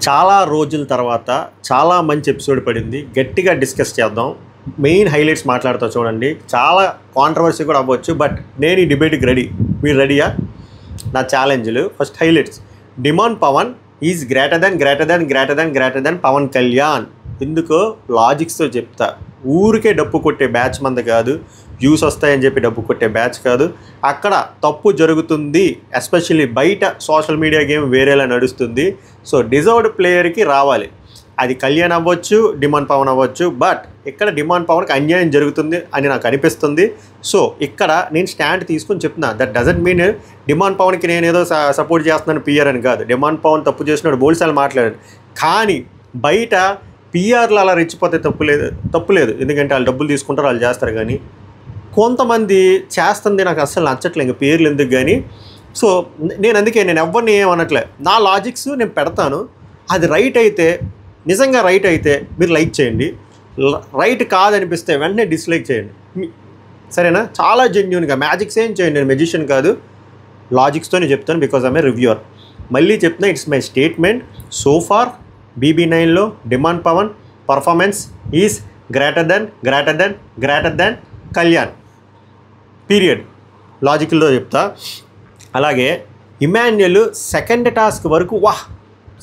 చాలా రోజుల తర్వాత చాలా మంచి ఎపిసోడ్ పడింది. గట్టిగా డిస్కస్ చేద్దాం. మెయిన్ హైలైట్స్ మాట్లాడుతూ చూడండి. చాలా కాంట్రవర్సీ కూడా అవ్వచ్చు, బట్ నేను ఈ డిబేట్కి రెడీ. మీరు రెడీయా? నా ఛాలెంజ్లు. First highlights. Demon Pavan is greater than Pavan Kalyan. ఎందుకో లాజిక్స్తో చెప్తా. ఊరికే డప్పు కొట్టే బ్యాచ్ మంద కాదు, వ్యూస్ వస్తాయని చెప్పి డప్పు కొట్టే బ్యాచ్ కాదు. అక్కడ తప్పు జరుగుతుంది, ఎస్పెషల్లీ బయట సోషల్ మీడియా గేమ్ వేరేలా నడుస్తుంది. సో డిజర్వ్డ్ ప్లేయర్కి రావాలి. అది కళ్యాణ్ అవ్వచ్చు, డిమాండ్ పవన్ అవ్వచ్చు. బట్ ఇక్కడ డిమాండ్ పవన్కి అన్యాయం జరుగుతుంది అని నాకు అనిపిస్తుంది. సో ఇక్కడ నేను స్టాండ్ తీసుకొని చెప్తున్నా. దట్ డజంట్ మీన్ డిమాండ్ పవన్కి నేను ఏదో సపోర్ట్ చేస్తున్నాను పిఆర్ అని కాదు. డిమాండ్ పవన్ తప్పు చేసినాడు, బోల్సాలు మాట్లాడాడు. కానీ బయట పిఆర్లు అలా రెచ్చిపోతే తప్పు లేదు. ఎందుకంటే వాళ్ళు డబ్బులు తీసుకుంటారు, వాళ్ళు చేస్తారు. కానీ కొంతమంది చేస్తుంది నాకు అస్సలు నచ్చట్లేదు. ఇంకా పేర్లు ఎందుకు కానీ. సో నేను ఎవరిని ఏమనట్లే. నా లాజిక్స్ నేను పెడతాను. అది రైట్ అయితే, నిజంగా రైట్ అయితే మీరు లైక్ చేయండి. రైట్ కాదనిపిస్తే వెంటనే డిస్లైక్ చేయండి. సరేనా? చాలా జెన్యూన్గా మ్యాజిక్స్ ఏం చేయండి. నేను మెజిషియన్ కాదు, లాజిక్స్తోనే చెప్తాను. Because I'm a reviewer. మళ్ళీ చెప్తున్నా, it's my statement. So far BB9లో Demon Pavan performance is greater than Kalyan. Period. లాజికల్తో చెప్తా. అలాగే ఇమాన్యుయల్ సెకండ్ టాస్క్ వరకు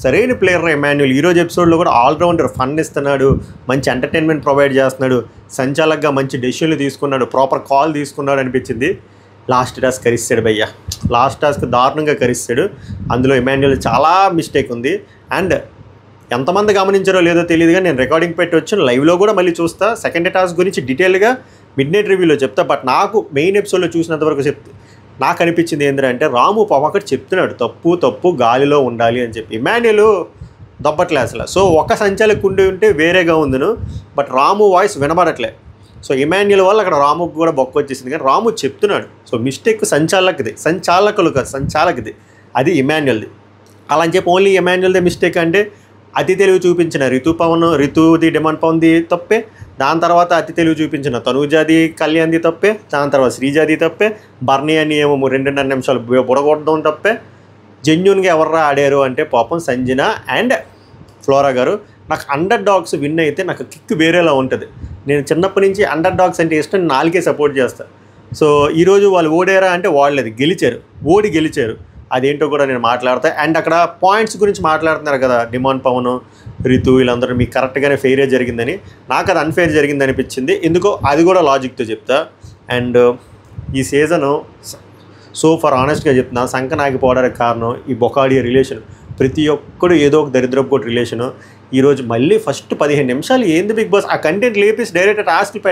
సరైన ప్లేయర్ ఇమాన్యుయల్. ఈరోజు ఎపిసోడ్లో కూడా ఆల్రౌండర్, ఫన్ ఇస్తున్నాడు, మంచి ఎంటర్టైన్మెంట్ ప్రొవైడ్ చేస్తున్నాడు, సంచాలకుగా మంచి డెసిషన్లు తీసుకున్నాడు, ప్రాపర్ కాల్ తీసుకున్నాడు అనిపించింది. లాస్ట్ టాస్క్ కరిస్తాడు భయ్య. లాస్ట్ టాస్క్ దారుణంగా కరిస్తాడు. అందులో ఇమాన్యుయల్ చాలా మిస్టేక్ ఉంది. అండ్ ఎంతమంది గమనించారో లేదో తెలియదు, కానీ నేను రికార్డింగ్ పెట్టి వచ్చాను. లైవ్లో కూడా మళ్ళీ చూస్తా. సెకండ్ టాస్క్ గురించి డీటెయిల్గా మిడ్ నైట్ రివ్యూలో చెప్తా. బట్ నాకు మెయిన్ ఎపిసోడ్లో చూసినంతవరకు నాకు అనిపించింది ఏంటంటే, రాము ఒకటి చెప్తున్నాడు, తప్పు గాలిలో ఉండాలి అని చెప్పి. ఇమాన్యుయల్ దొబ్బట్లే అసలు. సో ఒక సంచాలకు ఉంటే వేరేగా ఉందిను, బట్ రాము వాయిస్ వినబడట్లే. సో ఇమాన్యుయల్ వల్ల అక్కడ రాముకు కూడా బొక్క వచ్చేసింది. కానీ రాము చెప్తున్నాడు. సో మిస్టేక్ సంచాలకుది, అది ఇమాన్యుయల్ది. అలా అని చెప్పి ఓన్లీ ఇమాన్యుయల్దే మిస్టేక్ అంటే, అతి తెలివి చూపించిన రితుది డిమాండ్ పవన్ది తప్పే. దాని తర్వాత అతి తెలివి చూపించిన తనూజాది కళ్యాణ్ది తప్పే. దాని తర్వాత శ్రీజాది తప్పే. బర్నీ అని ఏమో 2.5 నిమిషాలు బుడగొట్టడం తప్పే. జెన్యూన్గా ఎవర్రా ఆడారు అంటే పాపం సంజన అండ్ ఫ్లోరా గారు. నాకు అండర్ డాగ్స్ విన్ అయితే నాకు కిక్ వేరేలా ఉంటుంది. నేను చిన్నప్పటి నుంచి అండర్ డాగ్స్ అంటే ఇష్టం, 4కే సపోర్ట్ చేస్తాను. సో ఈరోజు వాళ్ళు ఓడారా అంటే వాళ్ళది గెలిచారు. అదేంటో కూడా నేను మాట్లాడతా. అండ్ అక్కడ పాయింట్స్ గురించి మాట్లాడుతున్నారు కదా, డిమాండ్ పవన్, రితు వీళ్ళందరూ మీకు కరెక్ట్గానే ఫెయిరే జరిగిందని. నాకు అది అన్ఫెయిర్ జరిగింది అనిపించింది. ఎందుకో అది కూడా లాజిక్తో చెప్తా. అండ్ ఈ సీజను సో ఫర్ ఆనెస్ట్గా చెప్తున్నా, సంకన ఆగిపోవడానికి కారణం ఈ బొకాడియా రిలేషన్. ప్రతి ఒక్కడు ఏదో ఒక దరిద్రపు రిలేషను. ఈరోజు మళ్ళీ ఫస్ట్ 15 నిమిషాలు ఏంది బిగ్ బాస్, ఆ కంటెంట్ లేపేసి డైరెక్ట్ టాస్క్లు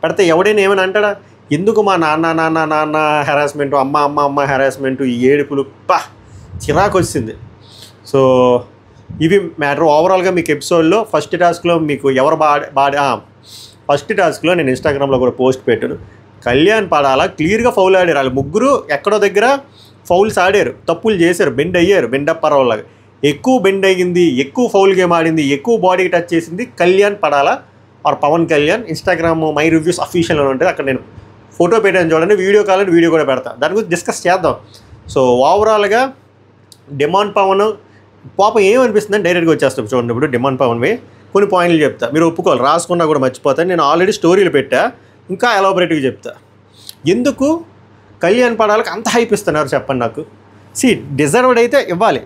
పెడితే ఎవడైనా ఏమైనా అంటాడా? ఎందుకు మా నాన్న హెరాస్మెంటు, అమ్మ హెరాస్మెంటు, ఈ ఏడుపులు చిరాకు వచ్చింది. సో ఇవి మ్యాటర్. ఓవరాల్గా మీకు ఎపిసోడ్లో ఫస్ట్ టాస్క్లో మీకు ఎవరు ఫస్ట్ టాస్క్లో నేను ఇన్స్టాగ్రామ్లో కూడా పోస్ట్ పెట్టాను. కళ్యాణ్ పడాలా క్లియర్గా ఫౌల్ ఆడారు. వాళ్ళు ముగ్గురు ఎక్కడో దగ్గర ఫౌల్స్ ఆడారు, తప్పులు చేశారు, బెండ్ అప్పారావులాగా. ఎక్కువ బెండ్ అయ్యింది, ఎక్కువ ఫౌల్ గేమ్ ఆడింది, ఎక్కువ బాడీకి టచ్ చేసింది కళ్యాణ్ పడాలా or Pawan Kalyan. Instagram my reviews official అని ఉంటుంది, అక్కడ నేను ఫోటో పెట్టాను చూడండి. వీడియో కావాలంటే వీడియో కూడా పెడతాను, దాని గురించి డిస్కస్ చేద్దాం. సో ఓవరాల్గా డిమాండ్ పవన్ పాపం ఏమనిపిస్తుందని డైరెక్ట్గా వచ్చేస్తాం చూడండి. ఇప్పుడు డిమాండ్ పవన్వి కొన్ని పాయింట్లు చెప్తా, మీరు ఒప్పుకోవాలి. రాసుకున్నా కూడా మర్చిపోతాను. నేను ఆల్రెడీ స్టోరీలు పెట్టా, ఇంకా ఎలాబొరేట్గా చెప్తా. ఎందుకు కళ్యాణ్ పడాలకు అంత హైప్ ఇస్తున్నారు చెప్పండి నాకు. డిజర్వ్డ్ అయితే ఇవ్వాలి,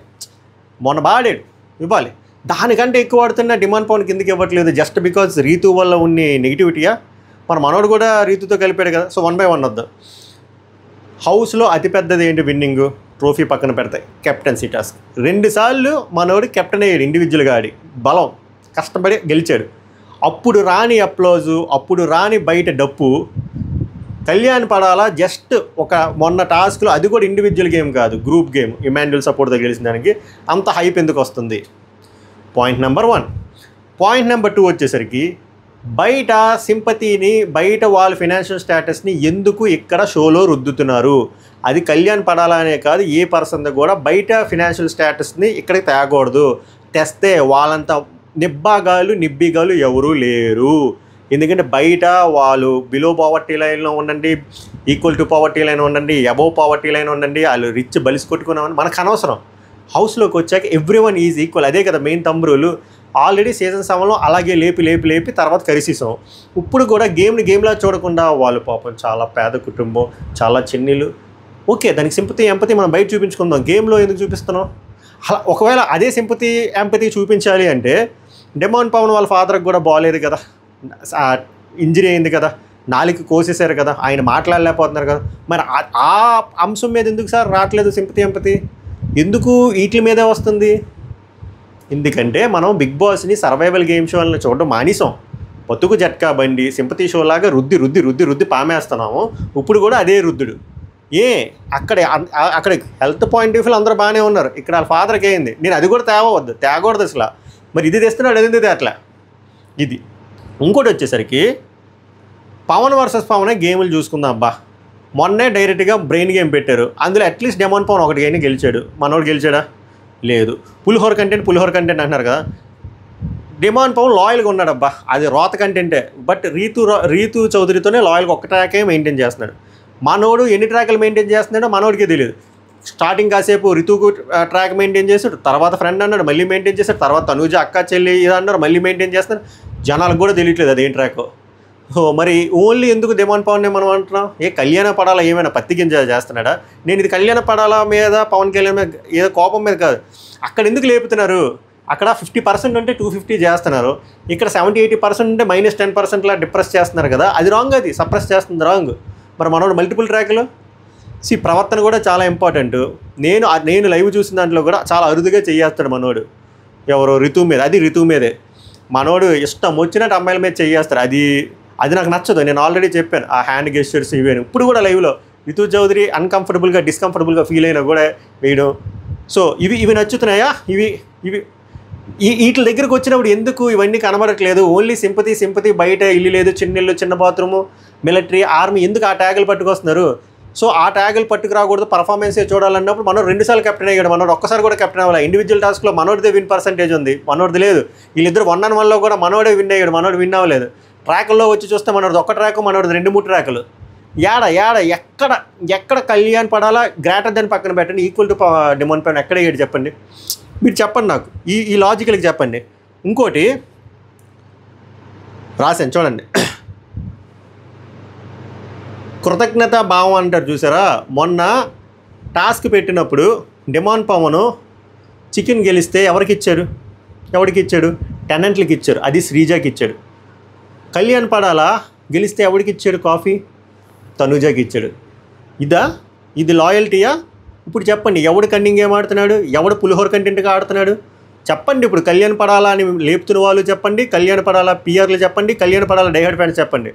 మొన్న బాడాడు ఇవ్వాలి. దానికంటే ఎక్కువ ఆడుతున్న డిమాండ్ పవన్ కిందకి ఇవ్వట్లేదు జస్ట్ బికాజ్ రీతు వల్ల ఉన్న నెగిటివిటీయా? మన మనోడు కూడా రీతుతో కలిపాడు కదా. సో 1 by 1 వద్దాం. హౌస్లో అతిపెద్దది ఏంటి? విన్నింగ్ ట్రోఫీ పక్కన పెడతాయి. కెప్టెన్సీ టాస్క్ 2 సార్లు మనోడు కెప్టెన్ అయ్యాడు, ఇండివిజువల్గా ఆడి బలం కష్టపడి గెలిచాడు. అప్పుడు రాని అప్లోజు, అప్పుడు రాని బయట డప్పు. కళ్యాణ్ పడాలా జస్ట్ ఒక మొన్న టాస్క్లో, అది కూడా ఇండివిజువల్ గేమ్ కాదు, గ్రూప్ గేమ్, ఇమాన్యుయల్ సపోర్ట్తో గెలిచిన దానికి అంత హైప్ ఎందుకు వస్తుంది? Point number 1. పాయింట్ నెంబర్ 2 వచ్చేసరికి, బయట సింపతిని, బయట వాళ్ళ ఫినాన్షియల్ స్టేటస్ని ఎందుకు ఇక్కడ షోలో రుద్దుతున్నారు? అది కళ్యాణ్ పడాలనే కాదు, ఏ పర్సన్ కూడా బయట ఫినాన్షియల్ స్టేటస్ని ఇక్కడికి తేకూడదు. తెస్తే వాళ్ళంతా నిబ్బిగాలు ఎవరూ లేరు. ఎందుకంటే బయట వాళ్ళు బిలో పావర్టీ లైన్లో ఉండండి, ఈక్వల్ టు పావర్టీ లైన్ ఉండండి, అబోవ్ పావర్టీ లైన్ ఉండండి, వాళ్ళు రిచ్ బలిసి కొట్టుకున్నామని మనకు అనవసరం. హౌస్లోకి వచ్చాక ఎవ్రీ వన్ ఈజ్ ఈక్వల్. అదే కదా మెయిన్ తంబ్రూలు. ఆల్రెడీ సీజన్ 7లో అలాగే లేపి తర్వాత కరిసేసాం. ఇప్పుడు కూడా గేమ్లా చూడకుండా వాళ్ళు పాపం చాలా పేద కుటుంబం, చాలా చిన్నీళ్ళు. ఓకే, దానికి సింపతి ఎంపతి మనం బయట చూపించుకుందాం, గేమ్లో ఎందుకు చూపిస్తున్నాం? అలా ఒకవేళ అదే సింపతి ఎంపతి చూపించాలి అంటే డెమాన్ పవన్ వాళ్ళ ఫాదర్కి కూడా బాగాలేదు కదా, ఇంజరీ అయింది కదా, నాలుగు కోసేశారు కదా, ఆయన మాట్లాడలేకపోతున్నారు కదా. మరి ఆ అంశం మీద ఎందుకు సార్ రావట్లేదు సింపతి ఎంపతి? ఎందుకు వీటి మీదే వస్తుంది? ఎందుకంటే మనం బిగ్ బాస్ని సర్వైవల్ గేమ్ షోలను చూడడం మానేసాం. బతుకు జట్కా బండి సింపతి షోలాగా రుద్ది పామేస్తున్నాము. ఇప్పుడు కూడా అదే రుద్దుడు. అక్కడ హెల్త్ పాయింట్ ఆఫ్ వ్యూ అందరూ బాగానే ఉన్నారు. ఇక్కడ వాళ్ళ ఫాదర్కి అయింది. నేను అది కూడా తేగూడదు అసలు. మరి ఇది తెస్తున్నాడు, అది ఎందుకు అట్లా? ఇది ఇంకోటి వచ్చేసరికి పవన్ వర్సెస్ పవనే గేములు చూసుకుందాం. అబ్బా, మొన్నే డైరెక్ట్గా బ్రెయిన్ గేమ్ పెట్టారు. అందులో అట్లీస్ట్ డెమాన్ పవన్ ఒకటి అయినా గెలిచాడు. మనోడు గెలిచాడా? లేదు. పులిహోర కంటెంట్ అంటున్నారు కదా. డెమాన్ పవన్ లాయల్గా ఉన్నాడు. అబ్బా, అది రోత కంటెంటే. బట్ రీతు చౌదరితోనే లాయల్గా ఒక్క ట్రాకే మెయింటైన్ చేస్తున్నాడు. మనోడు ఎన్ని ట్రాక్లు మెయింటైన్ చేస్తున్నాడో మనోడికే తెలియదు. స్టార్టింగ్ కాసేపు రితుకు ట్రాక్ మెయింటైన్ చేశాడు, తర్వాత ఫ్రెండ్ అన్నాడు మళ్ళీ మెయింటైన్ చేశాడు, తర్వాత తనుజ అక్క చెల్లి ఇది అన్నారు మళ్ళీ మెయింటైన్ చేస్తున్నాడు. జనాలకు కూడా తెలియట్లేదు అదేం ట్రాక్. మరి ఓన్లీ ఎందుకు డెమాన్ పవన్నే మనం అంటున్నాం? కళ్యాణ పడాలా ఏమైనా పత్తి గింజ చేస్తున్నాడా? నేను ఇది కళ్యాణ పడాల మీద పవన్ కళ్యాణ్ మీద ఏదో కోపం మీద కాదు. అక్కడ ఎందుకు లేపుతున్నారు? అక్కడ 50% ఉంటే 250 చేస్తున్నారు. ఇక్కడ 70-80% ఉంటే -10% డిప్రెస్ చేస్తున్నారు కదా. అది రాంగ్, అది సప్రెస్ చేస్తుంది రాంగ్. మరి మనోడు మల్టిపుల్ ట్రాక్లు ప్రవర్తన కూడా చాలా ఇంపార్టెంట్. నేను లైవ్ చూసిన దాంట్లో కూడా చాలా అరుదుగా చేయేస్తాడు మనోడు. ఎవరో రితు మీద, అది రితు మీదే. మనోడు ఇష్టం వచ్చినట్టు అమ్మాయిల మీద చేయేస్తారు. అది నాకు నచ్చదు. నేను ఆల్రెడీ చెప్పాను ఆ హ్యాండ్ గెస్చర్స్ ఇవేను. ఇప్పుడు కూడా లైవ్లో రితు చౌదరి డిస్కంఫర్టబుల్గా ఫీల్ అయినా కూడా వేయడం. సో ఇవి నచ్చుతున్నాయా? వీటి దగ్గరకు వచ్చినప్పుడు ఎందుకు ఇవన్నీ కనబడట్లేదు? ఓన్లీ సింపతి, బయట ఇల్లు లేదు, చిన్న ఇల్లు, చిన్న బాత్రూము, మిలిటరీ, ఆర్మీ, ఎందుకు ఆ ట్యాగులు పట్టుకొస్తున్నారు? సో ఆ ట్యాగులు పట్టుకు రాకూడదు, పర్ఫార్మెన్సే చూడాలన్నప్పుడు మనోడు 2 సార్లు కెప్టెన్ అయ్యాడు. మనోడు ఒక్కసారి కూడా కెప్టెన్ అవ్వాలి. ఇండివిజువల్ టాస్క్లో మనోడిదే విన్ పర్సెంటేజ్ ఉంది, మనోడిది లేదు. వీళ్ళిద్దరు 1-on-1లో కూడా మనోడే విన్ అయ్యాడు, మనోడు విన్ అవ్వలేదు. ట్రాకుల్లో వచ్చి చూస్తే మనోడిది ఒక ట్రాకు, మనోడిది 2-3 ట్రాకులు. ఎక్కడ కళ్యాణ్ పడాలా గ్రేటర్ దాన్ని పక్కన పెట్టండి, ఈక్వల్ టు డెమాన్ పవన్ ఎక్కడ అయ్యాడు చెప్పండి? మీరు చెప్పండి నాకు, ఈ లాజికల్కి చెప్పండి. ఇంకోటి రాశాను చూడండి, కృతజ్ఞత భావం అంటారు చూసారా? మొన్న టాస్క్ పెట్టినప్పుడు డెమాన్ పవన్ చికెన్ గెలిస్తే ఎవరికి ఇచ్చాడు? టెనెంట్లకి ఇచ్చారు. అది శ్రీజాకి ఇచ్చాడు. కళ్యాణ్ పడాలా గెలిస్తే ఎవరికి ఇచ్చాడు? కాఫీ తనుజాకి ఇచ్చాడు. ఇది లాయల్టీయా? ఇప్పుడు చెప్పండి, ఎవడు కన్నింగ్ గేమ్ ఆడుతున్నాడు, ఎవడు పులిహోర కంటెంట్గా ఆడుతున్నాడు? చెప్పండి. ఇప్పుడు కళ్యాణ్ పడాలా అని లేపుతున్న వాళ్ళు చెప్పండి, కళ్యాణ్ పడాలా పిఆర్లు చెప్పండి, కళ్యాణ్ పడాలా డైహర్డ్ ఫ్యాన్స్ చెప్పండి.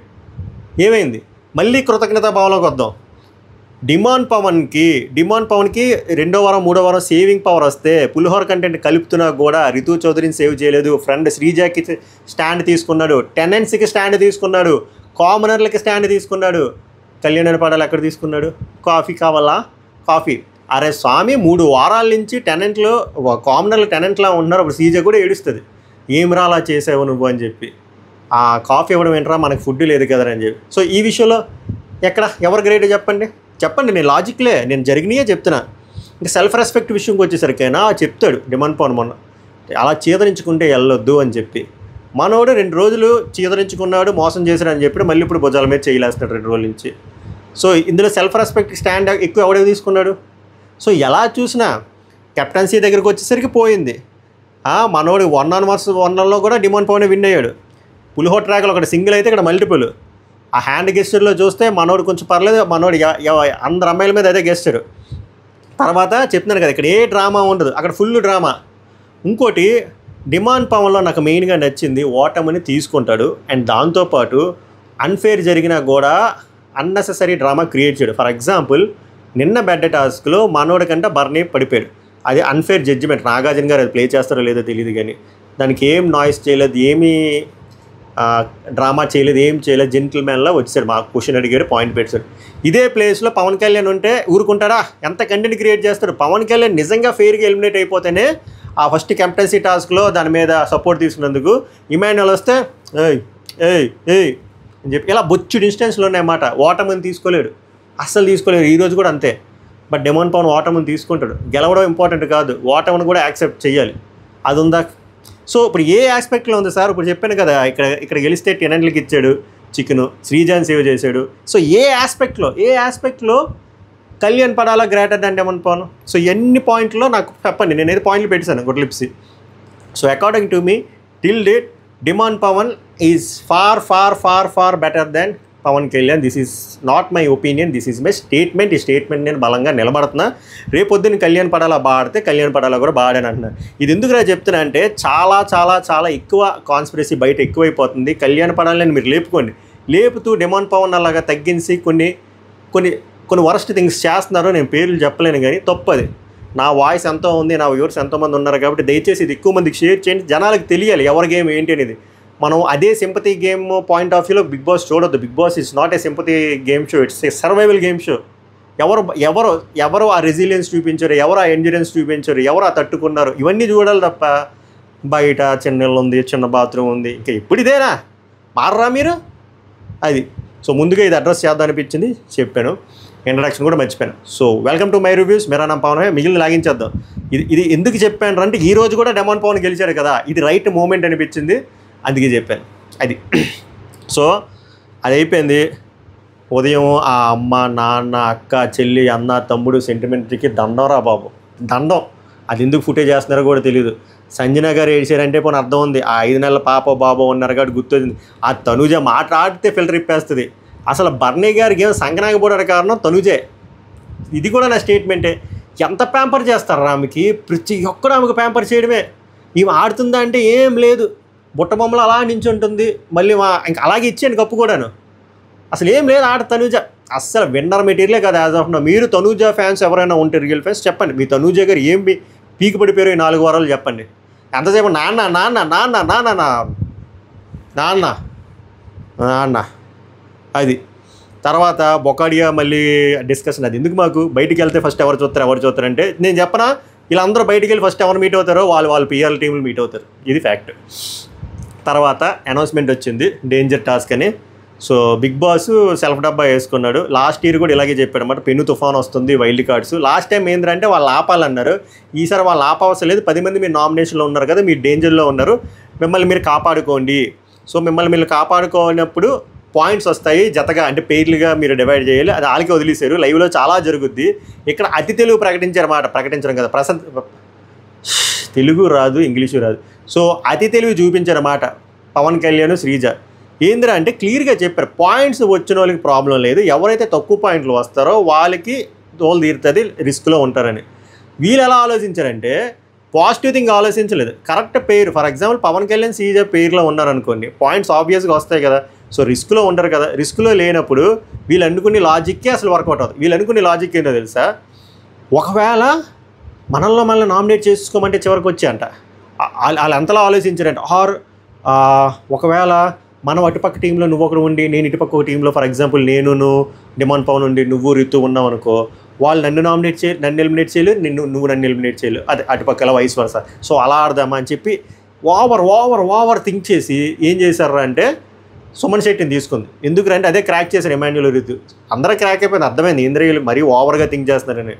ఏమైంది? మళ్ళీ కృతజ్ఞతా భావంలోకి వద్దాం. డిమాండ్ పవన్కి 2వ వారం 3వ వారం సేవింగ్ పవర్ వస్తే పులిహోర కంటెంట్ కలుపుతున్నా కూడా రితు చౌదరిని సేవ్ చేయలేదు. ఫ్రెండ్ శ్రీజాకి స్టాండ్ తీసుకున్నాడు, టెనెంట్స్కి స్టాండ్ తీసుకున్నాడు, కామనర్లకి స్టాండ్ తీసుకున్నాడు. కళ్యాణ్ పడాలి ఎక్కడ తీసుకున్నాడు? కాఫీ కావాలా? కాఫీ. అరే స్వామి, 3 వారాల నుంచి కామనర్లు టెనెంట్లా ఉన్నారు. అప్పుడు శ్రీజా కూడా ఏడుస్తుంది, ఏం రాలా చేసావు నువ్వు అని చెప్పి. ఆ కాఫీ ఇవ్వడం ఏంట్రా, మనకు ఫుడ్ లేదు కదా అని చెప్పి. సో ఈ విషయంలో ఎవరు గ్రేట్ చెప్పండి. నేను లాజిక్లే, నేను జరిగినాయే చెప్తున్నా. ఇంకా సెల్ఫ్ రెస్పెక్ట్ విషయంకి వచ్చేసరికైనా చెప్తాడు డిమాండ్ పవన్ మొన్న అలా చీదరించుకుంటే వెళ్ళొద్దు అని చెప్పి. మనోడు 2 రోజులు చీదరించుకున్నాడు, మోసం చేశాడు అని చెప్పి మళ్ళీ ఇప్పుడు భుజాల మీద చేయలేస్తున్నాడు 2 రోజుల నుంచి. సో ఇందులో సెల్ఫ్ రెస్పెక్ట్ స్టాండ్ ఎక్కువ ఎవడే తీసుకున్నాడు? సో ఎలా చూసినా కెప్టెన్సీ దగ్గరికి వచ్చేసరికి పోయింది. మనోడు 1-on-1లో కూడా డిమాండ్ పవన్ విన్ అయ్యాడు. పులిహోర ట్రాక్లో ఒకటి సింగిల్ అయితే ఇక్కడ మల్టిపుల్. ఆ హ్యాండ్ గెస్చర్లో చూస్తే మనోడు కొంచెం పర్లేదు, మనోడు అందరు అమ్మాయిల మీద అదే గెస్చర్. తర్వాత చెప్తున్నాను కదా, ఇక్కడ ఏ డ్రామా ఉండదు, అక్కడ ఫుల్ డ్రామా. ఇంకోటి డిమాండ్ పవన్లో నాకు మెయిన్గా నచ్చింది, ఓటమిని తీసుకుంటాడు. అండ్ దాంతోపాటు అన్ఫేర్ జరిగినా కూడా అన్నెసెసరీ డ్రామా క్రియేట్ చేయడు. ఫర్ ఎగ్జాంపుల్ నిన్న బెడ్ టాస్క్లో మనోడి కంటే బర్నీ పడిపోయాడు. అది అన్ఫేర్ జడ్జిమెంట్. నాగార్జున గారు అది ప్లే చేస్తారో లేదో తెలియదు, కానీ దానికి ఏం నాయిస్ చేయలేదు, ఏమీ డ్రామా చేయలేదు, ఏం చేయలేదు, జెంటిల్మెన్లా వచ్చాడు. మా క్వశ్చన్ అడిగాడు, పాయింట్ పెట్టాడు. ఇదే ప్లేస్లో పవన్ కళ్యాణ్ ఉంటే ఊరుకుంటాడా? ఎంత కంటెంట్ క్రియేట్ చేస్తాడు. పవన్ కళ్యాణ్ నిజంగా ఫెయిర్గా ఎలిమినేట్ అయిపోతేనే ఆ ఫస్ట్ కెప్టెన్సీ టాస్క్లో దాని మీద సపోర్ట్ తీసుకున్నందుకు ఇమాన్యుల్ వస్తే ఏయ్ అని చెప్పి ఇలా బొచ్చుడు ఇన్స్టెన్స్లో ఉన్నాయన్నమాట. ఓటమిని తీసుకోలేడు, అస్సలు తీసుకోలేడు. ఈరోజు కూడా అంతే. బట్ డెమాన్ పవన్ ఓటమిని తీసుకుంటాడు. గెలవడం ఇంపార్టెంట్ కాదు, ఓటమిని కూడా యాక్సెప్ట్ చేయాలి. అది ఉందా? సో ఇప్పుడు ఏ ఆస్పెక్ట్లో ఉంది సార్? ఇప్పుడు చెప్పాను కదా, ఇక్కడ గెలిస్తే టెనెంట్లకి ఇచ్చాడు చికెను, శ్రీజాన్ సేవ్ చేశాడు. సో ఏ ఆస్పెక్ట్లో కళ్యాణ్ పడాలా greater than Demon Pavan? So ఎన్ని పాయింట్లో నాకు చెప్పండి. నేనైతే పాయింట్లు పెట్టేశాను గుడ్లిప్సి. So according to me till date Demon Pavan is far better than Pavan Kalyan. This is not my opinion, this is my statement. ఈ స్టేట్మెంట్ నేను బలంగా నిలబడుతున్నా. రేపొద్దున కళ్యాణ్ పడాలా బాడితే కళ్యాణ్ పడాలా కూడా బాడాను అంటున్నాను. ఇది ఎందుకు చెప్తున్నా అంటే చాలా ఎక్కువ కాన్స్పిరసీ బయట ఎక్కువైపోతుంది. కళ్యాణ్ పడాలని మీరు లేపుతూ డెమాన్ పవన్ అలాగా తగ్గించి కొన్ని వరస్ట్ థింగ్స్ చేస్తున్నారు. నేను పేర్లు చెప్పలేను కానీ తప్పది. నా వాయిస్ ఎంతో ఉంది, నా వ్యూవర్స్ ఎంతోమంది ఉన్నారు కాబట్టి దయచేసి ఇది ఎక్కువ మందికి షేర్ చేయండి. జనాలకు తెలియాలి ఎవరి గేమ్ ఏంటి అనేది. మనం అదే సింపతి గేమ్ పాయింట్ ఆఫ్ వ్యూలో బిగ్ బాస్ చూడొద్దు. Bigg Boss it's not a sympathy game show, it's a survival game show. ఎవరు ఆ రెసిలియన్స్ చూపించారు, ఎవరు ఆ ఎండ్యూరెన్స్ చూపించారు, ఎవరు ఆ తట్టుకున్నారు, ఇవన్నీ చూడాలి తప్ప బయట చిన్న ఇల్లు ఉంది, చిన్న బాత్రూమ్ ఉంది, ఇంకా ఇప్పుడు ఇదేనా మారరా మీరు? అది. సో ముందుగా ఇది అడ్రస్ చేద్దాం అనిపించింది, చెప్పాను. ఇంట్రడక్షన్ కూడా మర్చిపోయాను. So welcome to my reviews. Mera NAM Pawan high. మిగిలిన లాగించేద్దాం. ఇది ఎందుకు చెప్పాను అంటే ఈ రోజు కూడా డెమాన్ పవన్ గెలిచాడు కదా, ఇది రైట్ మూమెంట్ అనిపించింది, అందుకే చెప్పాను. అది. సో అది అయిపోయింది. ఉదయం ఆ అమ్మ నాన్న అక్క చెల్లి అన్న తమ్ముడు సెంటిమెంట్కి దండంరా బాబు, దండం. అది ఎందుకు ఫుటేజ్ చేస్తున్నారో కూడా తెలియదు. సంజన గారు ఏడ్చారంటే పోనీ అర్థం ఉంది. ఆ 5 నెలల పాప బాబో ఉన్నారు కాబట్టి గుర్తొచ్చింది. ఆ తనుజ మాట్లాడితే ఫిల్టర్ ఇప్పేస్తుంది. అసలు బర్నీ గారికి ఏమో సంకనాకపోవడానికి కారణం తనుజే. ఇది కూడా నా స్టేట్మెంటే. ఎంత ప్యాంపర్ చేస్తారు ఆమెకి, ప్రతి ఒక్కరు ఆమెకు ప్యాంపర్ చేయడమే. ఈమె ఆడుతుందా అంటే ఏం లేదు, బుట్ట బొమ్మలు అలా నించుంటుంది. మళ్ళీ ఇంకా అలాగే ఇచ్చేయండి కప్పు కూడాను. అసలు ఏం లేదు ఆడ తనుజ. అస్సలు విన్నర్ మెటీరియలే కదా యాజ్ ఆఫ్ నౌ. మీరు తనుజ ఫ్యాన్స్ ఎవరైనా ఉంటే రియల్ ఫ్యాన్స్ చెప్పండి, మీ తనుజ గారు ఏం పీకి పడిపోయారు ఈ 4 వారాలు చెప్పండి. ఎంతసేపు నాన్న నాన్న నాన్న నాన్న నాన్న నాన్న అది. తర్వాత బొకాడియా మళ్ళీ డిస్కషన్. అది ఎందుకు మాకు? బయటికి వెళ్తే ఫస్ట్ ఎవరు చూస్తారంటే నేను చెప్పనా, వీళ్ళందరూ బయటికి వెళ్ళి ఫస్ట్ ఎవరు మీట్ అవుతారో వాళ్ళు పిఆర్ టీంలు మీట్ అవుతారు. ఇది ఫ్యాక్ట్. తర్వాత అనౌన్స్మెంట్ వచ్చింది డేంజర్ టాస్క్ అని. సో బిగ్ బాస్ సెల్ఫ్ డబ్బా వేసుకున్నాడు. లాస్ట్ ఇయర్ కూడా ఇలాగే చెప్పాడు అన్నమాట, పెను తుఫాన్ వస్తుంది, వైల్డ్ కార్డ్స్. లాస్ట్ టైం ఏంటంటే వాళ్ళు ఆపాలన్నారు. ఈసారి వాళ్ళు ఆపవసరం లేదు, 10 మంది మీరు నామినేషన్లో ఉన్నారు కదా, మీరు డేంజర్లో ఉన్నారు, మిమ్మల్ని మీరు కాపాడుకోండి. సో మిమ్మల్ని మీరు కాపాడుకోనప్పుడు పాయింట్స్ వస్తాయి, జతగా అంటే పేర్లుగా మీరు డివైడ్ చేయాలి. అది వాళ్ళకి వదిలేశారు. లైవ్లో చాలా జరుగుద్ది. ఇక్కడ అతి తెలుగు ప్రకటించడం కదా, తెలుగు రాదు, ఇంగ్లీషు రాదు. సో అతి తెలుగు చూపించారన్నమాట పవన్ కళ్యాణ్ శ్రీజ. ఏందిరా అంటే క్లియర్గా చెప్పారు, పాయింట్స్ వచ్చిన వాళ్ళకి ప్రాబ్లం లేదు, ఎవరైతే తక్కువ పాయింట్లు వస్తారో వాళ్ళకి తోలు తీరుతుంది, రిస్క్లో ఉంటారని. వీళ్ళు ఎలా ఆలోచించారంటే పాజిటివ్ థింగ్ ఆలోచించలేదు. కరెక్ట్ పేరు, ఫర్ ఎగ్జాంపుల్ పవన్ కళ్యాణ్ శ్రీజ పేరులో ఉన్నారనుకోండి, పాయింట్స్ ఆబ్వియస్గా వస్తాయి కదా. సో రిస్క్లో ఉండరు కదా. రిస్క్లో లేనప్పుడు వీళ్ళు అనుకునే లాజిక్కే అసలు వర్కౌట్ అవుతుంది. వీళ్ళు అనుకునే లాజిక్ ఏంటో తెలుసా? ఒకవేళ మనల్ని నామినేట్ చేసుకోమంటే చివరికి వచ్చి అంట వాళ్ళు ఎంతలా ఆలోచించారంట. ఒకవేళ మనం అటుపక్క టీంలో నువ్వు ఒకరు ఉండి నేను ఇటుపక్క ఒక టీంలో, ఫర్ ఎగ్జాంపుల్ నేను డెమాన్ పవన్ ఉండి నువ్వు రితు ఉన్నావు అనుకో, వాళ్ళు నన్ను ఎలిమినేట్ చేయలేదు, నువ్వు నన్ను ఎలిమినేట్ చేయలేదు, అది అటుపక్కల వయసు వరస. సో అలా ఆడదామా అని చెప్పి ఓవర్ థింక్ చేసి ఏం చేశారు అంటే సుమన్ శెట్టిని తీసుకుంది. ఎందుకంటే అదే క్రాక్ చేశారు ఎమాన్యుల్ రితు. అందరూ క్రాక్ అయిపోయింది, అర్థమైంది ఇంద్రియులు మరీ ఓవర్గా థింక్ చేస్తున్నారని.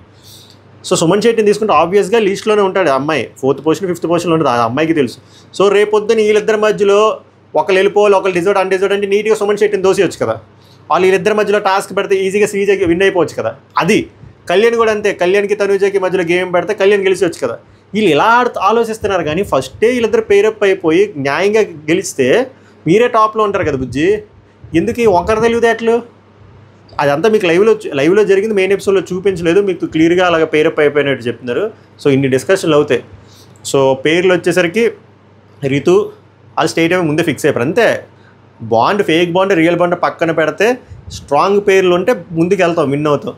సో సుమన్ శెట్టిని తీసుకుంటే ఆబ్వియస్గా లిస్ట్లోనే ఉంటాడు అమ్మాయి, 4th పొజిషన్ 5th పొజిషన్లో ఉంటుంది, ఆ అమ్మాయికి తెలుసు. సో రేపొద్దున వీళ్ళిద్దరి మధ్యలో ఒకళ్ళు వెళ్ళిపోవాలి, ఒకళ్ళు డిజర్ట్ అన్డిజర్ట్ అంటే నీట్గా సుమన్ శెట్టిని దోసేయచ్చు కదా. వాళ్ళు వీళ్ళిద్దరి మధ్యలో టాస్క్ పెడితే ఈజీగా శ్రీజకి విన్ అయిపోవచ్చు కదా. అది కళ్యాణ్ కూడా అంతే, కళ్యాణ్కి తనుజకి మధ్యలో గేమ్ పెడితే కళ్యాణ్ గెలిచవచ్చు కదా. వీళ్ళు ఇలా ఆలోచిస్తున్నారు కానీ ఫస్టే వీళ్ళిద్దరు పేరప్ అయిపోయి న్యాయంగా గెలిస్తే మీరే టాప్లో ఉంటారు కదా బుజ్జి. ఎందుకు ఈ ఒకరి తెలివితేటలు? అదంతా మీకు లైవ్లో జరిగింది, మెయిన్ ఎపిసోడ్లో చూపించలేదు, మీకు క్లియర్గా అలాగ పేరప్ అయిపోయినట్టు చెప్తున్నారు. సో ఇన్ని డిస్కషన్లు అవుతాయి. సో పేర్లు వచ్చేసరికి రితు వాళ్ళు స్టేట్ ఏమో ముందే ఫిక్స్ అయిపోయారు అంతే. Bond, fake bond, real bond పక్కన పెడితే స్ట్రాంగ్ పేర్లు ఉంటే ముందుకు వెళ్తాం, విన్ అవుతాం.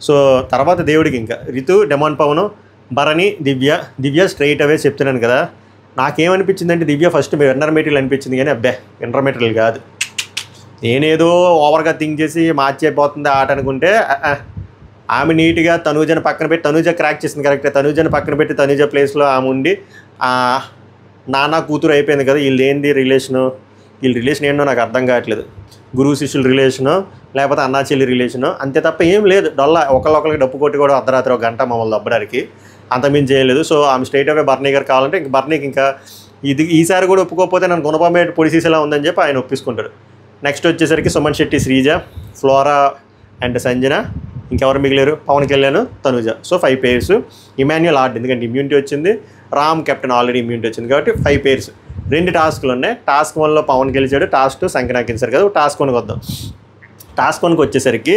సో తర్వాత దేవుడికి ఇంకా రితు, డెమాన్ పవన్, భరణి, దివ్య స్ట్రైట్ అవే చెప్తున్నాను కదా. నాకేమనిపించిందంటే దివ్య ఫస్ట్ విన్నర్ మెటీరియల్ అనిపించింది కానీ విన్నర్ మెటీరియల్ కాదు. నేనేదో ఓవర్గా థింక్ చేసి మార్చేపోతుంది ఆట అనుకుంటే ఆమె నీట్గా తనూజని పక్కన పెట్టి, తనూజ క్రాక్ చేసింది కరెక్టే, తనూజని పక్కన పెట్టి తనూజ ప్లేస్లో ఆమె ఉండి నాన్న కూతురు అయిపోయింది కదా. వీళ్ళు రిలేషన్ ఏంటో నాకు అర్థం కావట్లేదు. గురువు శిష్యుల రిలేషను లేకపోతే అన్నా చెల్లి రిలేషను అంతే తప్ప ఏం లేదు. డొల్లా ఒకళ్ళొకరికి డప్పు కొట్టి కూడా అర్ధరాత్రి ఒక గంట మమ్మల్ని దబ్బడానికి అంతమించి ఏం లేదు. సో ఆమె స్ట్రైట్ అవే బర్నీ గారు కావాలంటే ఇంక బర్నీకి ఇంకా ఈసారి కూడా ఒప్పుకోకపోతే నన్ను గుణపమేట పొడి సీసలా ఉందని చెప్పి ఆయన ఒప్పించుకుంటాడు. నెక్స్ట్ వచ్చేసరికి సుమన్ శెట్టి, శ్రీజ, ఫ్లోరా అండ్ సంజన, ఇంకెవరు మిగిలేరు, పవన్ కళ్యాణ్, తనుజ. So 5 pairs. ఇమాన్యుయల్ ఆర్డ్ ఎందుకంటే ఇమ్యూనిటీ వచ్చింది, రామ్ కెప్టెన్ ఆల్రెడీ ఇమ్యూనిటీ వచ్చింది కాబట్టి 5 పేర్స్. 2 టాస్క్లు ఉన్నాయి. టాస్క్ 1లో పవన్ గెలిచాడు, టాస్క్ 2 సంక్రాంతి గెలిచారు కదా. టాస్క్ 1కి వద్దాం. టాస్క్ 1కి వచ్చేసరికి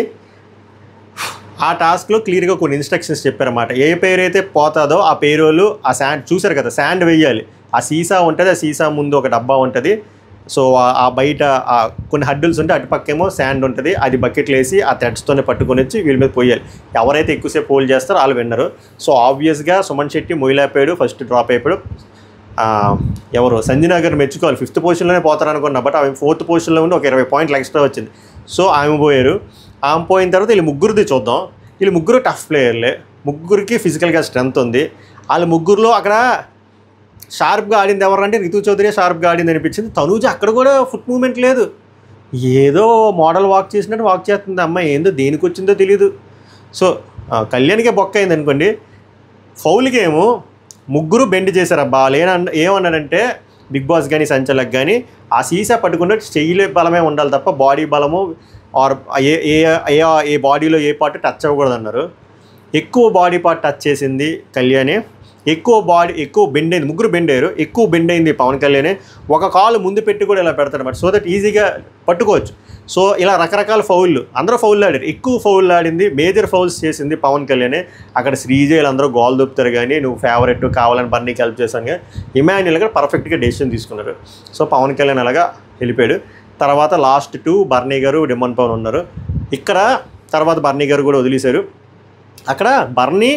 ఆ టాస్క్లో క్లియర్గా కొన్ని ఇన్స్ట్రక్షన్స్ చెప్పారన్నమాట. ఏ పేరు అయితే పోతుందో ఆ పేరోళ్ళు ఆ శాండ్ చూసారు కదా, శాండ్ వేయాలి. ఆ సీసా ఉంటుంది, ఆ సీసా ముందు ఒక డబ్బా ఉంటుంది. సో ఆ బయట కొన్ని హడ్డుల్స్ ఉంటే అటుపక్కేమో శాండ్ ఉంటుంది. అది బకెట్లు వేసి ఆ థ్రెడ్స్తోనే పట్టుకొని వచ్చి వీళ్ళ మీద పోయాలి. ఎవరైతే ఎక్కువసేపు పోల్ చేస్తారో వాళ్ళు విన్నరు. సో ఆబ్వియస్గా సుమన్ శెట్టి మొయిలాపోయాడు, ఫస్ట్ డ్రాప్ అయిపోయాడు. ఎవరు సంజనా గారు మెచ్చుకోవాలి, 5th పొజిషన్లోనే పోతారు అనుకున్నా, బట్ ఆమె 4th పొజిషన్లో ఉండి ఒక 20 పాయింట్లు ఎక్స్ట్రా వచ్చింది. సో ఆమె పోయారు. ఆమె పోయిన తర్వాత వీళ్ళు ముగ్గురిది చూద్దాం. వీళ్ళు ముగ్గురు టఫ్ ప్లేయర్లే, ముగ్గురికి ఫిజికల్గా స్ట్రెంత్ ఉంది. వాళ్ళ ముగ్గురులో అక్కడ షార్ప్గా ఆడింది ఎవరంటే రితు చౌదరి షార్ప్గా ఆడింది అనిపించింది. తనూజ అక్కడ కూడా ఫుట్ మూమెంట్ లేదు, ఏదో మోడల్ వాక్ చేసినట్టు వాక్ చేస్తుంది అమ్మాయి, ఏందో దేనికి వచ్చిందో తెలియదు. సో కళ్యాణ్కే బొక్క అయింది అనుకోండి. ఫౌల్కి ఏమో ముగ్గురు బెండ్ చేశారు అబ్బా. ఏమన్నాడంటే బిగ్ బాస్ కానీ సంచలక్ కానీ ఆ సీసా పట్టుకుంటే చెయ్యిలే బలమే ఉండాలి తప్ప బాడీ బలము ఆర్ ఏ బాడీలో ఏ పార్ట్ టచ్ అవ్వకూడదు అన్నారు. ఎక్కువ బాడీ పార్ట్ టచ్ చేసింది కళ్యాణే, ఎక్కువ బెండ్ అయింది, ముగ్గురు బెండ్ అయ్యారు, ఎక్కువ బెండ్ అయింది పవన్ కళ్యాణే. ఒక కాలు ముందు పెట్టి కూడా ఇలా పెడతాడు అన్నమాట, సో దట్ ఈజీగా పట్టుకోవచ్చు. సో ఇలా రకరకాల ఫౌళ్ళు, అందరూ ఫౌళ్ళు ఆడారు. ఎక్కువ ఫౌళ్ళు ఆడింది, మేజర్ ఫౌల్స్ చేసింది పవన్ కళ్యాణే. అక్కడ శ్రీజయలు అందరూ గోల్ దొప్పుతారు కానీ నువ్వు ఫేవరెట్ కావాలని బన్నీకి హెల్ప్ చేశాను కానీ ఇమాన్యుయల్ కూడా పర్ఫెక్ట్గా డెసిషన్ తీసుకున్నారు. సో పవన్ కళ్యాణ్ అలాగా వెళ్ళిపోయాడు. తర్వాత లాస్ట్ 2 బర్నీ గారు, డిమాండ్ పవన్ ఉన్నారు. ఇక్కడ తర్వాత బర్నీ గారు కూడా వదిలేశారు. అక్కడ బర్నీ,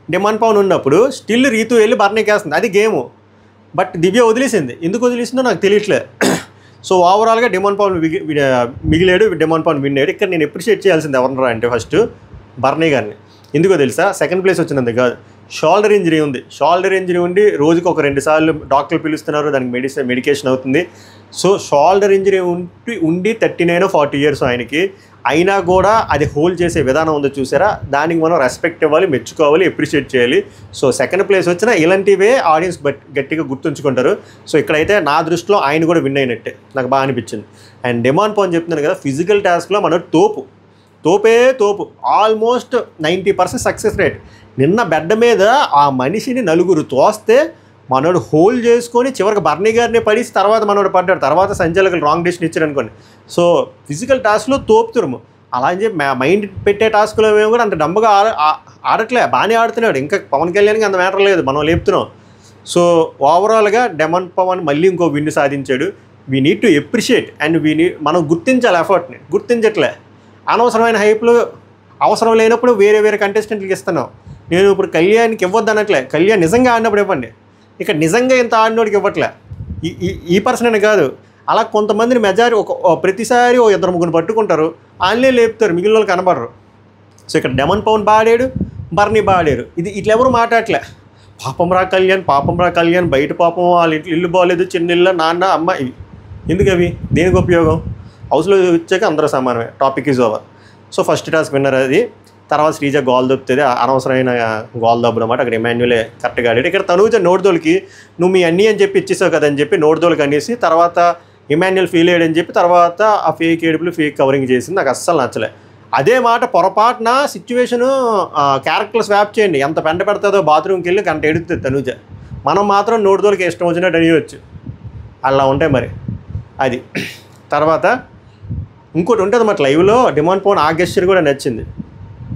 డిమాండ్ పవన్ ఉన్నప్పుడు స్టిల్ రీతు వెళ్ళి బర్నీకి వేస్తుంది, అది గేము. బట్ దివ్య వదిలేసింది, ఎందుకు వదిలేసిందో నాకు తెలియట్లేదు. సో ఓవరాల్గా డిమాండ్ పవన్ మిగిలాడు, డిమాండ్ పవన్ విన్ అయ్యాడు. ఇక్కడ నేను అప్రిషియేట్ చేయాల్సింది ఎవరన్నా అంటే ఫస్ట్ బర్నీ గారిని. ఎందుకో తెలుసా, 2nd ప్లేస్ వచ్చినందుకు కాదు, షోల్డర్ ఇంజరీ ఉంది. షోల్డర్ ఇంజరీ ఉండి రోజుకి ఒక 2 సార్లు డాక్టర్లు పిలుస్తున్నారు, దానికి మెడికేషన్ అవుతుంది. సో షోల్డర్ ఇంజరీ ఉండి 39-40 ఇయర్స్ ఆయనకి, అయినా కూడా అది హోల్డ్ చేసే విధానం ఉందో చూసారా, దానికి మనం రెస్పెక్ట్ ఇవ్వాలి, మెచ్చుకోవాలి, అప్రిషియేట్ చేయాలి. సో 2nd ప్లేస్ వచ్చినా ఇలాంటివే ఆడియన్స్ గట్టిగా గుర్తుంచుకుంటారు. సో ఇక్కడైతే నా దృష్టిలో ఆయన కూడా విన్ అయినట్టే, నాకు బాగా అనిపించింది. అండ్ డిమాండ్ పవన్ చెప్తున్నాను కదా, ఫిజికల్ టాస్క్లో మన తోపు ఆల్మోస్ట్ 90% సక్సెస్ రేట్. నిన్న బెడ్ మీద ఆ మనిషిని 4 తోస్తే మనోడు హోల్డ్ చేసుకొని చివరికి బర్నీ గారిని పడేసి తర్వాత మనోడు పడ్డాడు. తర్వాత సంచలకులు రాంగ్ డెసిషన్ ఇచ్చారు అనుకోండి. సో ఫిజికల్ టాస్క్లో తోపుతురుము. అలా అని చెప్పి మైండ్ పెట్టే టాస్క్లో మేము కూడా అంత డమ్ముగా ఆడట్లే, బాగానే ఆడుతున్నాడు. ఇంకా పవన్ కళ్యాణ్కి అంత మ్యాటర్ లేదు, మనం లేపుతున్నాం. సో ఓవరాల్గా డిమాండ్ పవన్ మళ్ళీ ఇంకో విన్ సాధించాడు. We need to appreciate and మనం గుర్తించాలి, ఎఫర్ట్ని గుర్తించట్లే. అనవసరమైన హైప్లు అవసరం లేనప్పుడు వేరే కంటెస్టెంట్లకి ఇస్తున్నాం. నేను ఇప్పుడు కళ్యాణ్కి ఇవ్వద్దు అనట్లే, కళ్యాణ్ నిజంగా ఆడినప్పుడు ఇవ్వండి. ఇక్కడ నిజంగా ఇంత ఆడినోడికి ఇవ్వట్లే, ఈ పర్సన్ అని కాదు. అలా కొంతమందిని మెజారిటీ ప్రతిసారి 2-3 పట్టుకుంటారు, వాళ్ళే లేపుతారు, మిగిలిన వాళ్ళు కనబడరు. సో ఇక్కడ డిమాండ్ పవన్ బాడాడు, బర్నీ బాడారు. ఇట్లా ఎవరు మాట్లాడలే. పాపం రా కళ్యాణ్ బయట పాపం వాళ్ళ ఇల్లు బాగోలేదు, చిన్న ఇల్లు, నాన్న అమ్మ, ఇవి ఎందుకు, అవి దేనికి ఉపయోగం? హౌస్లో వచ్చాక అందరూ సమానమే, topic is over. So first task winner అది. తర్వాత శ్రీజ గోల్ దొబ్బుతుంది, అనవసరమైన గోల్ దబ్బు అనమాట. అక్కడ ఇమాన్యుయలే కరెక్ట్గా ఆడాడు. ఇక్కడ తనూజ నోటిదోలికి నువ్వు మీ అన్నీ అని చెప్పి ఇచ్చేసావు కదని చెప్పి నోటిదోలికి అనేసి తర్వాత ఇమాన్యుయల్ ఫీల్ అయ్యాడని చెప్పి తర్వాత ఆ ఫేక్ ఏడుపులు ఫేక్ కవరింగ్ చేసింది, నాకు అస్సలు నచ్చలే. అదే మాట పొరపాటున సిచ్యువేషను క్యారెక్టర్ స్వాప్ చేయండి, ఎంత పెంట పెడతాదో బాత్రూమ్కి వెళ్ళి గంట ఎడుతుంది తనూజ. మనం మాత్రం నోటిదోలికి ఇష్టం వచ్చినట్టు అనియవచ్చు, అలా ఉంటాయి మరి అది. తర్వాత ఇంకోటి ఉంటుంది అన్నమాట లైవ్లో, డిమాండ్ పవన్ ఆ గెస్చర్ కూడా నచ్చింది.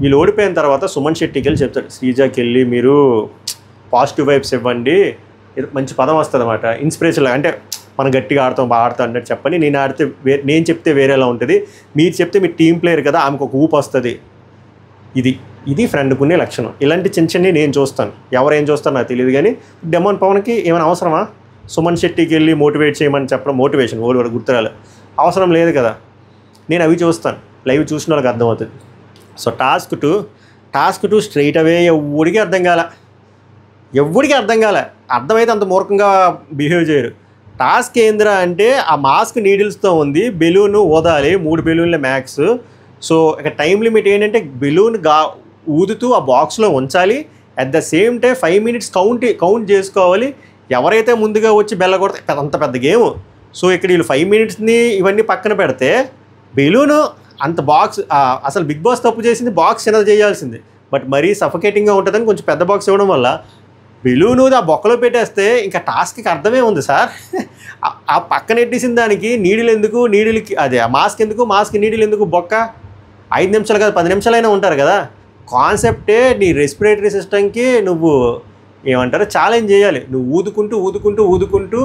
వీళ్ళు ఓడిపోయిన తర్వాత సుమన్ శెట్టికి వెళ్ళి చెప్తాడు, శ్రీజాకి వెళ్ళి మీరు పాజిటివ్ వైబ్స్ ఇవ్వండి, మంచి పదం వస్తుంది అన్నమాట, ఇన్స్పిరేషన్. అంటే మనం గట్టిగా ఆడతాం, బాగా ఆడతాం అన్నట్టు చెప్పని, నేను చెప్తే వేరేలా ఉంటుంది, మీరు చెప్తే మీ టీం ప్లేయర్ కదా, ఆమెకు ఒక ఊపు వస్తుంది. ఇది ఫ్రెండ్కునే లక్షణం. ఇలాంటి చిన్న నేను చూస్తాను, ఎవరేం చూస్తారో నాకు తెలియదు. కానీ డిమాండ్ పవన్కి ఏమైనా అవసరమా సుమన్ శెట్టికి వెళ్ళి మోటివేట్ చేయమని చెప్పడం? మోటివేషన్ ఓడి గుర్తురాలి, అవసరం లేదు కదా. నేను అవి చూస్తాను, లైవ్ చూసిన వాళ్ళకి అర్థమవుతుంది. సో టాస్క్ టూ స్ట్రైట్ అవే ఎవరికి అర్థం కాలే. అర్థమైతే అంత మూర్ఖంగా బిహేవ్ చేయరు. టాస్క్ ఏందిరా అంటే ఆ మాస్క్ నీడిల్స్తో ఉంది, బెలూన్ ఊదాలి, 3 బెలూన్ల మ్యాక్స్. సో ఇక టైం లిమిట్ ఏంటంటే బెలూన్ ఊదుతూ ఆ బాక్స్లో ఉంచాలి. At the same time 5 minutes count చేసుకోవాలి. ఎవరైతే ముందుగా వచ్చి బెల్ల కొడితే అంత పెద్ద గేమ్. సో ఇక్కడ వీళ్ళు 5 minutesని ఇవన్నీ పక్కన పెడితే బెలూను అంత బాక్స్ అసలు బిగ్ బాస్ తప్పు చేసింది బాక్స్ చిన్నది చేయాల్సింది. బట్ మరీ సఫకేటింగ్గా ఉంటుందని కొంచెం పెద్ద బాక్స్ ఇవ్వడం వల్ల బెలూను ఆ బొక్కలో పెట్టేస్తే ఇంకా టాస్క్కి అర్థమే ఉంది సార్. ఆ పక్కన ఎట్టేసిన దానికి నీడిల్ ఎందుకు, నీడిల్కి అదే ఆ మాస్క్ ఎందుకు, మాస్క్ నీడిల్ ఎందుకు, బొక్క 5 నిమిషాలు కదా 10 నిమిషాలైనా ఉంటారు కదా. కాన్సెప్టే నీ రెస్పిరేటరీ సిస్టమ్కి నువ్వు ఏమంటారు ఛాలెంజ్ చేయాలి. నువ్వు ఊదుకుంటూ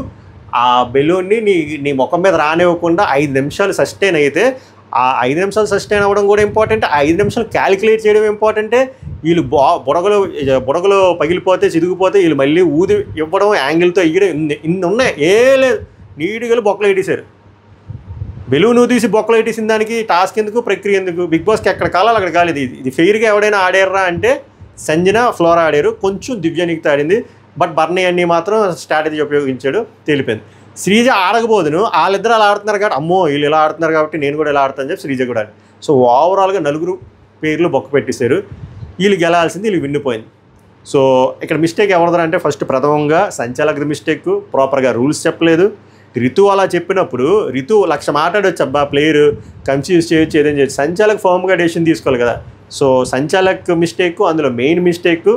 ఆ బెలూన్ని నీ ముఖం మీద రానివ్వకుండా 5 నిమిషాలు సస్టైన్ అయితే ఆ 5 నిమిషాలు సస్టైన్ అవ్వడం కూడా ఇంపార్టెంట్. 5 నిమిషాలు క్యాలిక్యులేట్ చేయడం ఇంపార్టెంటే. వీళ్ళు బుడగలు పగిలిపోతే చిరిగిపోతే వీళ్ళు మళ్ళీ ఊది ఇవ్వడం, యాంగిల్తో ఇవ్వడం ఇన్ని ఉన్నాయి. లేదు నీట్గా బొక్కలు పెట్టేశారు. బెలూన్ తీసి బొక్కలు పెట్టేసిన దానికి టాస్క్ ఎందుకు, ప్రక్రియ ఎందుకు? బిగ్ బాస్కి ఎక్కడ కాలాలి అక్కడ కాలేదు. ఇది ఫెయిర్గా ఎవడైనా ఆడారా అంటే సంజన, ఫ్లోరా ఆడారు. కొంచెం దివ్యానికితో ఆడింది. బట్ బర్నీ అన్ని మాత్రం స్ట్రాటజీ ఉపయోగించాడు, తెలిపింది. శ్రీజ ఆడకపోదును, వాళ్ళిద్దరు అలా ఆడుతున్నారు కాబట్టి అమ్మో వీళ్ళు ఇలా ఆడుతున్నారు కాబట్టి నేను కూడా ఇలా ఆడుతాను చెప్పి శ్రీజ కూడా ఆడి. సో ఓవరాల్గా 4 పేర్లు బొక్క పెట్టేశారు. వీళ్ళు గెలాల్సింది, వీళ్ళు విన్నిపోయింది. సో ఇక్కడ మిస్టేక్ ఎవరిదా అంటే ఫస్ట్ ప్రథమంగా సంచాలకుది మిస్టేక్. ప్రాపర్గా రూల్స్ చెప్పలేదు. రితు అలా చెప్పినప్పుడు రితు 1,00,000 మాట్లాడవచ్చు, అబ్బా ప్లేయర్ కన్ఫ్యూజ్ చేయొచ్చు ఏదైనా చేయొచ్చు. సంచాలక్ ఫర్మ్గా డెసిషన్ తీసుకోవాలి కదా. సో సంచాలక్ మిస్టేక్, అందులో మెయిన్ మిస్టేక్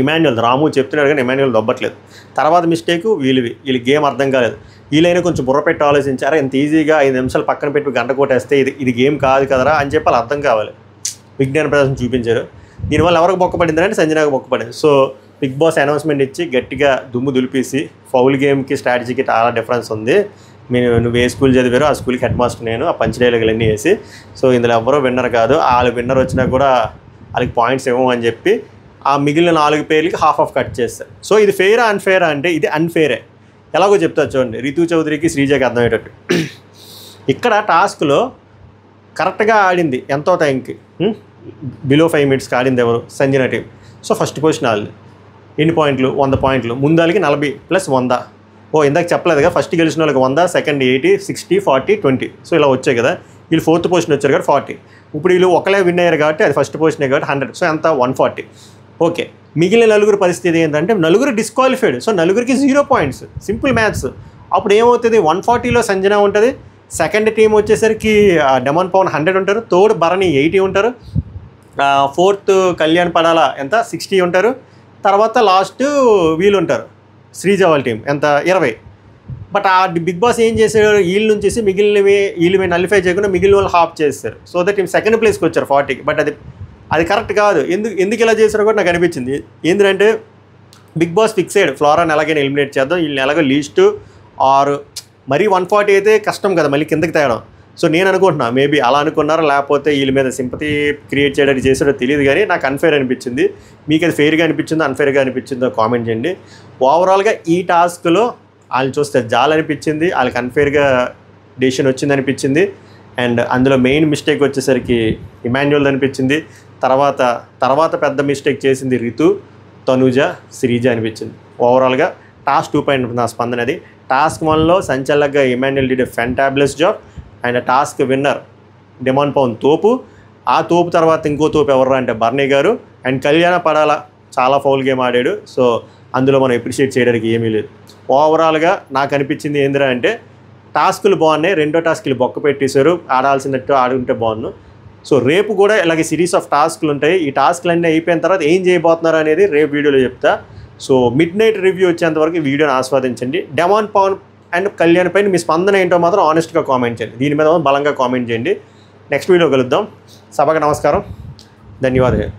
ఇమాన్యుయల్. రాము చెప్తున్నాడు కానీ ఇమాన్యుయల్ దొబ్బట్లేదు. తర్వాత మిస్టేక్ వీళ్ళ గేమ్ అర్థం కాలేదు. వీళ్ళైనా కొంచెం బుర్ర పెట్టి ఆలోచించారా, ఇంత ఈజీగా 5 నిమిషాలు పక్కన పెట్టి గంట కొట్టేస్తే ఇది గేమ్ కాదు కదరా అని చెప్పి అర్థం కావాలి. విజ్ఞాన ప్రదర్శన చూపించారు. దీనివల్ల ఎవరికి బొక్కపడిందంటే సంజనాకు బొక్కపడింది. సో బిగ్ బాస్ అనౌన్స్మెంట్ ఇచ్చి గట్టిగా దుమ్ము దులిపేసి ఫౌల్ గేమ్కి స్ట్రాటజీకి చాలా డిఫరెన్స్ ఉంది. నువ్వు ఏ స్కూల్ చదివారో ఆ స్కూల్కి హెడ్ మాస్టర్ నేను, ఆ పంచడైలాగులన్నీ వేసి. సో ఇందులో ఎవరో విన్నర్ కాదు, వాళ్ళు విన్నర్ వచ్చినా కూడా వాళ్ళకి పాయింట్స్ ఇవ్వమని చెప్పి ఆ మిగిలిన 4 పేర్లకి హాఫ్ కట్ చేస్తారు. సో ఇది ఫెయిరా అన్ఫెయిరా అంటే ఇది అన్ఫెయిరే. ఎలాగో చెప్తా చూడండి. రితు చౌదరికి శ్రీజకి అర్థమయ్యేటట్టు. ఇక్కడ టాస్క్లో కరెక్ట్గా ఆడింది ఎంతో టైంకి, బిలో 5 minutesకి ఆడింది ఎవరు, Sanjana team. So first position వాళ్ళు ఎన్ని పాయింట్లు, 100 పాయింట్లు. ముందాలకి 40 + 100. ఇందాక చెప్పలేదుగా, ఫస్ట్ గెలిచిన వాళ్ళకి 100, సెకండ్ 80, 60, 40, 20. సో ఇలా వచ్చాయి కదా. వీళ్ళు 4th పొజిషన్ వచ్చారు కాబట్టి 40. ఇప్పుడు వీళ్ళు ఒకలే విన్ అయ్యారు కాబట్టి అది ఫస్ట్ పొజిషనే కాబట్టి 100. సో ఎంత 140. ఓకే, మిగిలిన 4 పరిస్థితి ఏంటంటే 4 డిస్క్వాలిఫైడ్. సో 4కి 0 points. Simple maths. అప్పుడు ఏమవుతుంది, 140లో సంజన ఉంటుంది, సెకండ్ టీం వచ్చేసరికి డెమన్ పవన్ 100 ఉంటారు, థర్డ్ భరణి 80 ఉంటారు, 4th కళ్యాణ్ పడాల ఎంత 60 ఉంటారు, తర్వాత లాస్ట్ వీళ్ళు ఉంటారు శ్రీజ వాళ్ళ టీం ఎంత 20. బట్ ఆ బిగ్ బాస్ ఏం చేశారు, వీళ్ళ నుంచి మిగిలినవి వీళ్ళు నలిఫై చేయకుండా మిగిలిన వాళ్ళు హాఫ్ చేస్తారు. సో దట్ టీం సెకండ్ ప్లేస్కి వచ్చారు 40కి. బట్ అది కరెక్ట్ కాదు. ఎందుకు ఇలా చేశారో కూడా నాకు అనిపించింది. ఏంటంటే బిగ్ బాస్ ఫిక్స్ అయ్యాడు, ఫ్లోరాని ఎలాగైనా ఎలిమినేట్ చేద్దాం, వీళ్ళని ఎలాగో లీస్ట్ ఆరు మరీ 140 అయితే కష్టం కదా మళ్ళీ కిందకి తేయడం. సో నేను అనుకుంటున్నా మేబీ అలా అనుకున్నారా, లేకపోతే వీళ్ళ మీద సింపతి క్రియేట్ చేయడానికి చేసాడో తెలియదు. కానీ నాకు అన్ఫేర్ అనిపించింది. మీకు అది ఫెయిర్గా అనిపించిందో అన్ఫేర్గా అనిపించిందో కామెంట్ చేయండి. ఓవరాల్గా ఈ టాస్క్లో వాళ్ళు చూస్తే జాలనిపించింది, వాళ్ళకి అన్ఫేర్గా డెసిషన్ వచ్చింది అనిపించింది. అండ్ అందులో మెయిన్ మిస్టేక్ వచ్చేసరికి ఇమాన్యుయల్ అనిపించింది. తర్వాత పెద్ద మిస్టేక్ చేసింది రితు, తనుజ, శ్రీజ అనిపించింది. ఓవరాల్గా టాస్క్ 2 నా స్పందన అది. టాస్క్ 1లో సంచలనంగా Emmanuel did fantabulous job. And task winner demon Pawan తోపు. ఆ తోపు తర్వాత ఇంకో తోపు ఎవర్రా అంటే బర్నీ గారు. అండ్ కళ్యాణ పడాల చాలా ఫౌల్ గేమ్ ఆడాడు. సో అందులో మనం అప్రిషియేట్ చేయడానికి ఏమీ లేదు. ఓవరాల్గా నాకు అనిపించింది ఏందిరా అంటే టాస్కులు బాగున్నాయి, రెండో టాస్కులు బొక్క పెట్టేశారు, ఆడాల్సినట్టు ఆడుంటే బాగున్నాను. సో రేపు కూడా ఇలాగే సిరీస్ ఆఫ్ టాస్క్లు ఉంటాయి. ఈ టాస్క్లు అన్నీ అయిపోయిన తర్వాత ఏం చేయబోతున్నారు అనేది రేపు వీడియోలో చెప్తా. సో మిడ్ నైట్ రివ్యూ వచ్చేంతవరకు వీడియోని ఆస్వాదించండి. డెమాన్ పవన్ అండ్ కళ్యాణ్ పైన మీ స్పందన ఏంటో మాత్రం ఆనెస్ట్గా కామెంట్ చేయండి. దీని మీద బలంగా కామెంట్ చేయండి. నెక్స్ట్ వీడియో కలుద్దాం. సభకు నమస్కారం, ధన్యవాదాలు.